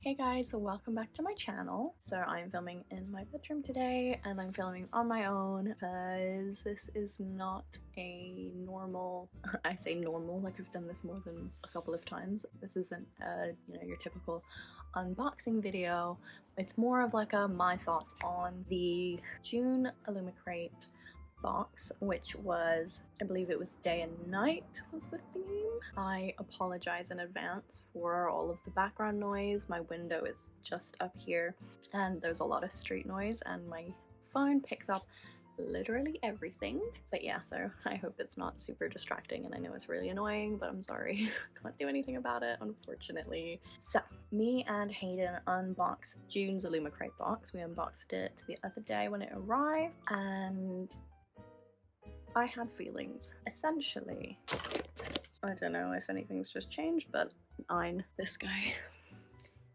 Hey guys, so welcome back to my channel. So I'm filming in my bedroom today and I'm filming on my own because this is not a normal, I say normal like I've done this more than a couple of times. This isn't your typical unboxing video. It's more of like my thoughts on the June Illumicrate box, which was, I believe it was Day and Night was the theme. I apologize in advance for all of the background noise. My window is just up here and there's a lot of street noise and my phone picks up literally everything. But yeah, so I hope it's not super distracting, and I know it's really annoying, but I'm sorry. Can't do anything about it, unfortunately. So me and Hayden unboxed June's Illumicrate box. We unboxed it the other day when it arrived and I had feelings. Essentially, I don't know if anything's just changed, but this guy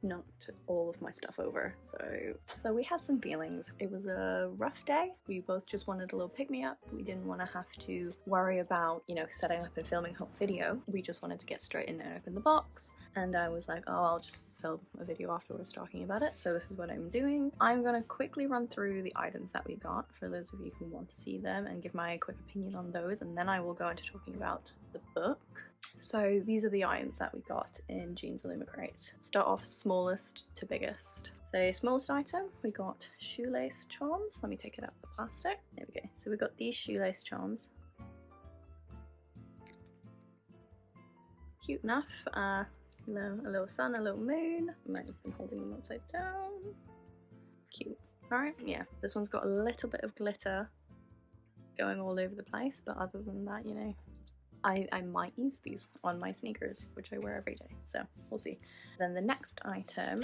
knocked all of my stuff over. So we had some feelings. It was a rough day. We both just wanted a little pick-me-up. We didn't want to have to worry about, setting up and filming a whole video. We just wanted to get straight in and open the box. And I was like, oh, I'll just film a video afterwards talking about it. So this is what I'm doing. I'm gonna quickly run through the items that we got for those of you who want to see them and give my quick opinion on those, and then I will go into talking about the book. So these are the items that we got in June's Illumicrate. Start off smallest to biggest. So smallest item, we got shoelace charms. Let me take it out of the plastic. There we go. So we got these shoelace charms. Cute enough. A little sun, a little moon. I might have been holding them upside down. Cute. Alright, yeah. This one's got a little bit of glitter going all over the place, but other than that, I might use these on my sneakers, which I wear every day, so we'll see. Then the next item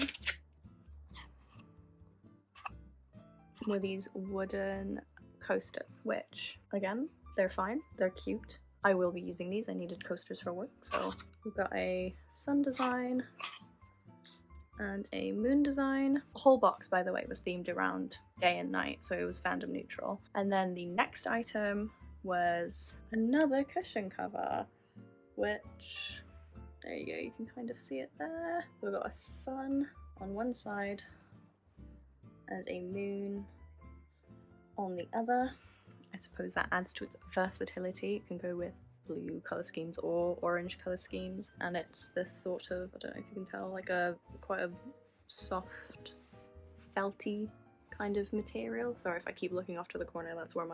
were these wooden coasters, which, again, they're fine, they're cute. I will be using these. I needed coasters for work, so we've got a sun design and a moon design. The whole box, by the way, was themed around day and night, so it was fandom neutral. And then the next item was another cushion cover, which, there you go, you can kind of see it there. We've got a sun on one side and a moon on the other. I suppose that adds to its versatility. It can go with blue colour schemes or orange colour schemes, and it's this sort of, I don't know if you can tell, like quite a soft, felty kind of material. Sorry if I keep looking off to the corner, that's where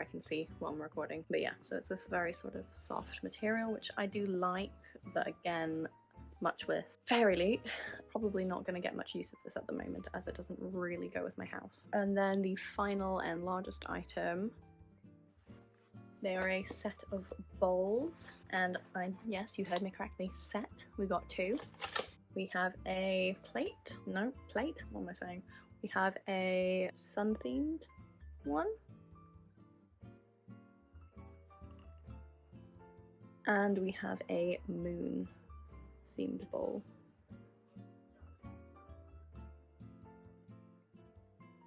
I can see while I'm recording. But yeah, so it's this very sort of soft material, which I do like, but again, much with Fairy Loot, probably not going to get much use of this at the moment as it doesn't really go with my house. And then the final and largest item, they are a set of bowls, and yes, you heard me correctly, set. We got two. We have a plate, what am I saying? We have a sun themed one. And we have a moon themed bowl.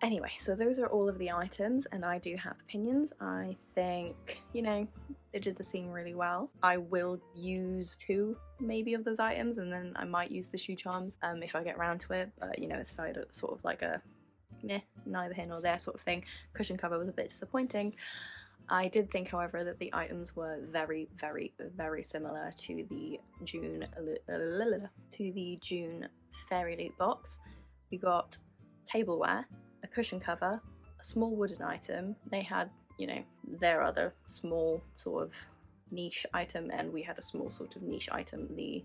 Anyway, so those are all of the items, and I do have opinions. I think, they did the theme really well. I will use two maybe of those items, and then I might use the shoe charms if I get around to it, but it's sort of like a meh, neither here nor there sort of thing. Cushion cover was a bit disappointing. I did think, however, that the items were very, very, very similar to the June Fairy Loot box. We got tableware, a cushion cover, a small wooden item. They had, their other small sort of niche item, and we had a small sort of niche item, the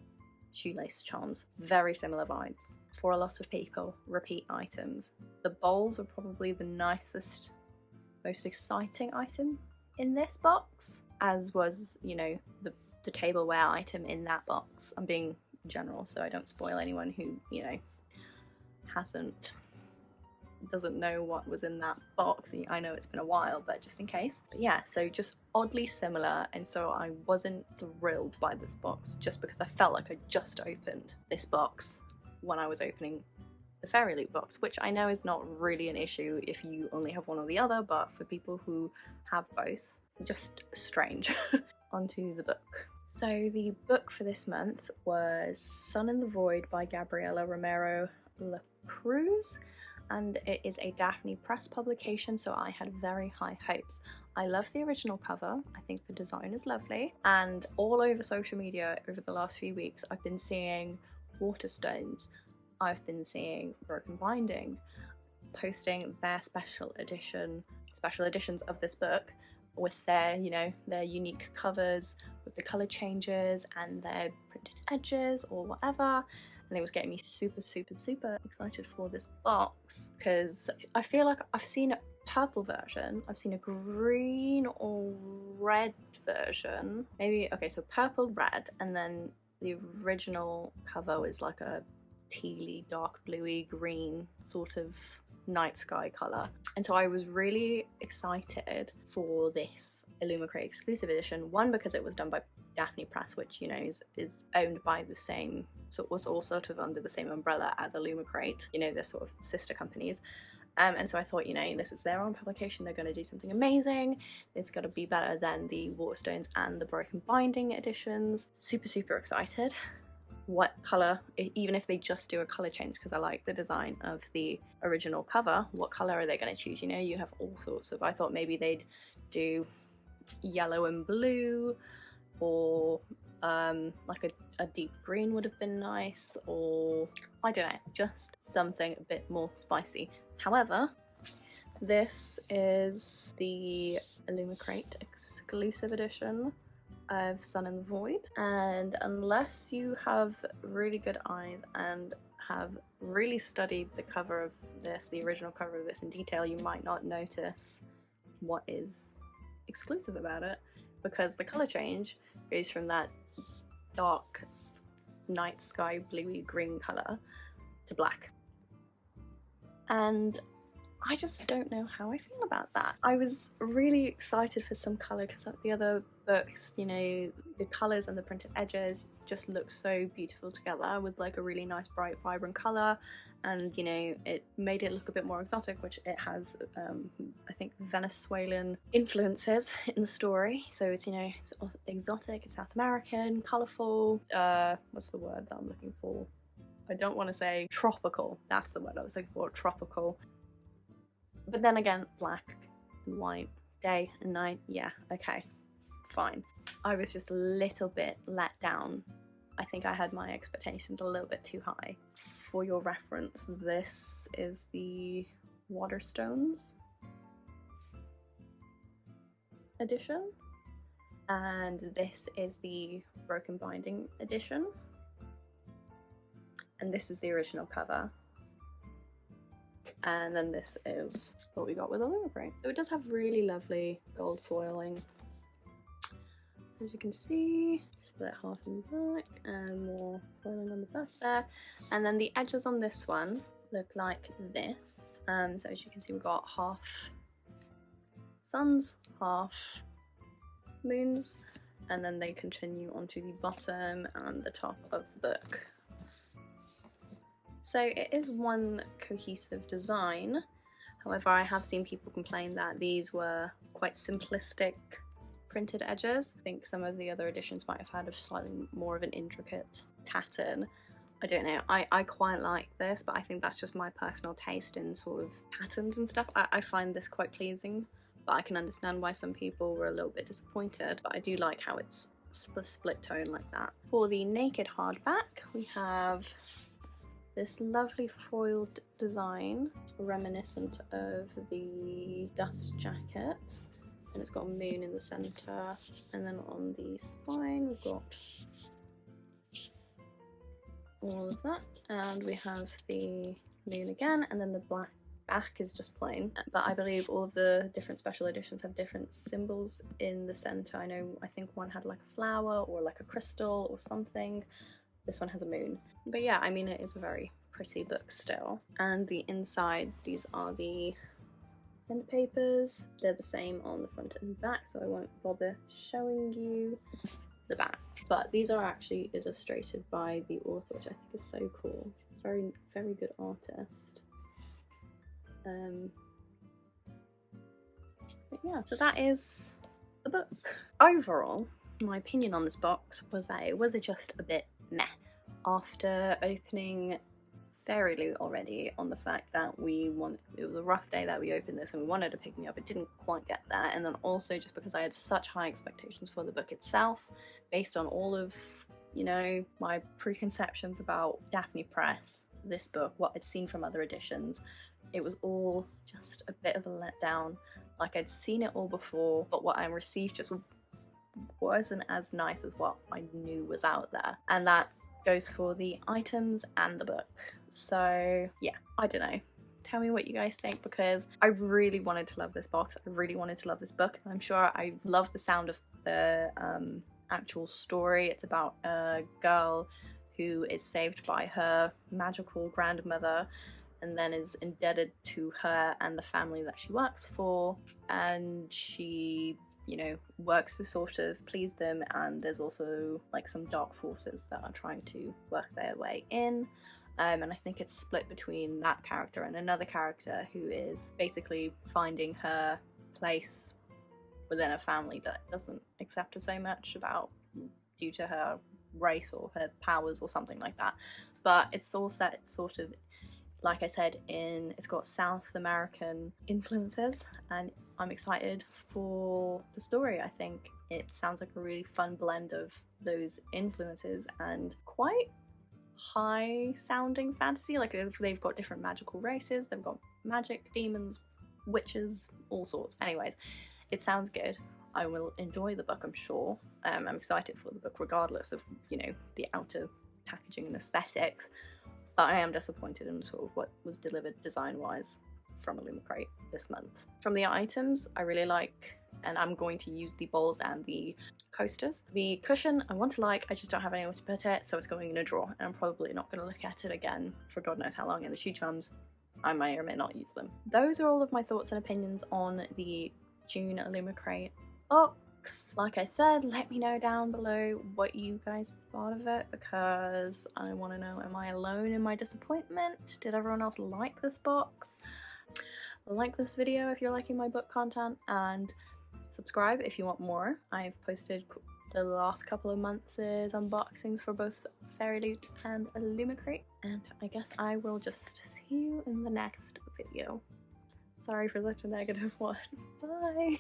shoelace charms. Very similar vibes. For a lot of people, repeat items. The bowls are probably the nicest, most exciting item in this box, as was, the tableware item in that box. I'm being general so I don't spoil anyone who, doesn't know what was in that box. I know it's been a while, but just in case. But yeah, so just oddly similar, and so I wasn't thrilled by this box just because I felt like I just opened this box when I was opening the Fairy Loot box, which I know is not really an issue if you only have one or the other, but for people who have both, just strange. Onto the book. So the book for this month was Sun in the Void by Gabriela Romero La Cruz, and it is a Daphne Press publication, so I had very high hopes. I love the original cover, I think the design is lovely, and all over social media over the last few weeks I've been seeing Waterstones, I've been seeing Broken Binding posting their special editions of this book with their, you know, their unique covers with the colour changes and their printed edges or whatever. And it was getting me super excited for this box, because I feel like I've seen a purple version, I've seen a green or red version, maybe, okay, so purple, red, and then the original cover was like a tealy, dark bluey green sort of night sky colour. And so I was really excited for this Illumicrate exclusive edition, one because it was done by Daphne Press, which, you know, is owned by the same, so it was all sort of under the same umbrella as Illumicrate, you know, they're sort of sister companies. And so I thought, you know, this is their own publication, they're going to do something amazing, it's got to be better than the Waterstones and the Broken Binding editions. Super excited. What colour, even if they just do a colour change, because I like the design of the original cover, what colour are they going to choose? You know, you have all sorts of, I thought maybe they'd do yellow and blue, or like a deep green would have been nice, or I don't know, just something a bit more spicy. However, this is the Illumicrate exclusive edition of Sun in the Void, and unless you have really good eyes and have really studied the cover of this, the original cover of this in detail, you might not notice what is exclusive about it, because the colour change goes from that dark night sky bluey green colour to black. And I just don't know how I feel about that. I was really excited for some colour, because the other books, you know, the colours and the printed edges just look so beautiful together with like a really nice bright vibrant colour, and you know, it made it look a bit more exotic, which it has, I think, Venezuelan influences in the story. So it's, you know, it's exotic, it's South American, colourful, what's the word that I'm looking for? I don't want to say tropical, that's the word I was looking for, tropical. But then again, black and white, day and night, yeah, okay, fine. I was just a little bit let down. I think I had my expectations a little bit too high. For your reference, this is the Waterstones edition, and this is the Broken Binding edition, and this is the original cover. And then this is what we got with Illumicrate. So it does have really lovely gold foiling. As you can see, split half in the back and more foiling on the back there. And then the edges on this one look like this. So as you can see, we've got half suns, half moons, and then they continue onto the bottom and the top of the book. So it is one cohesive design. However, I have seen people complain that these were quite simplistic printed edges. I think some of the other editions might have had a slightly more of an intricate pattern. I don't know, I quite like this, but I think that's just my personal taste in sort of patterns and stuff. I find this quite pleasing, but I can understand why some people were a little bit disappointed. But I do like how it's split tone like that. For the naked hardback, we have this lovely foiled design reminiscent of the dust jacket, and it's got a moon in the center, and then on the spine we've got all of that, and we have the moon again, and then the black back is just plain. But I believe all of the different special editions have different symbols in the center. I think one had like a flower or like a crystal or something. This one has a moon. But yeah, I mean, it is a very pretty book still. And the inside, these are the end papers. They're the same on the front and back, so I won't bother showing you the back. But these are actually illustrated by the author, which I think is so cool. Very, very good artist. But yeah, so that is the book. Overall, my opinion on this box was that it was just a bit meh. After opening Fairy Loot already, on the fact that it was a rough day that we opened this and we wanted to pick me up, it didn't quite get that, and then also just because I had such high expectations for the book itself, based on all of, you know, my preconceptions about Daphne Press, this book, what I'd seen from other editions, it was all just a bit of a letdown. Like, I'd seen it all before, but what I received just wasn't as nice as what I knew was out there, and that goes for the items and the book. So yeah, I don't know, tell me what you guys think, because I really wanted to love this box, I really wanted to love this book, and I'm sure I love the sound of the actual story. It's about a girl who is saved by her magical grandmother and then is indebted to her and the family that she works for, and she, you know, works to sort of please them, and there's also like some dark forces that are trying to work their way in. And I think it's split between that character and another character who is basically finding her place within a family that doesn't accept her so much due to her race or her powers or something like that. But it's all set sort of, like I said, it's got South American influences, and I'm excited for the story. I think it sounds like a really fun blend of those influences and quite high sounding fantasy. Like, they've got different magical races, they've got magic, demons, witches, all sorts. Anyways, it sounds good. I will enjoy the book, I'm sure. I'm excited for the book regardless of, you know, the outer packaging and aesthetics, but I am disappointed in sort of what was delivered design wise from Illumicrate this month. From the items, I really like, and I'm going to use the bowls and the coasters. The cushion I want to like, I just don't have anywhere to put it, so it's going in a drawer, and I'm probably not going to look at it again for God knows how long. And the shoe charms, I may or may not use them. Those are all of my thoughts and opinions on the June Illumicrate box. Like I said, let me know down below what you guys thought of it, because I want to know, am I alone in my disappointment? Did everyone else like this box? Like this video if you're liking my book content, and subscribe if you want more. I've posted the last couple of months' unboxings for both Fairy Loot and Illumicrate, and I guess I will just see you in the next video. Sorry for such a negative one. Bye!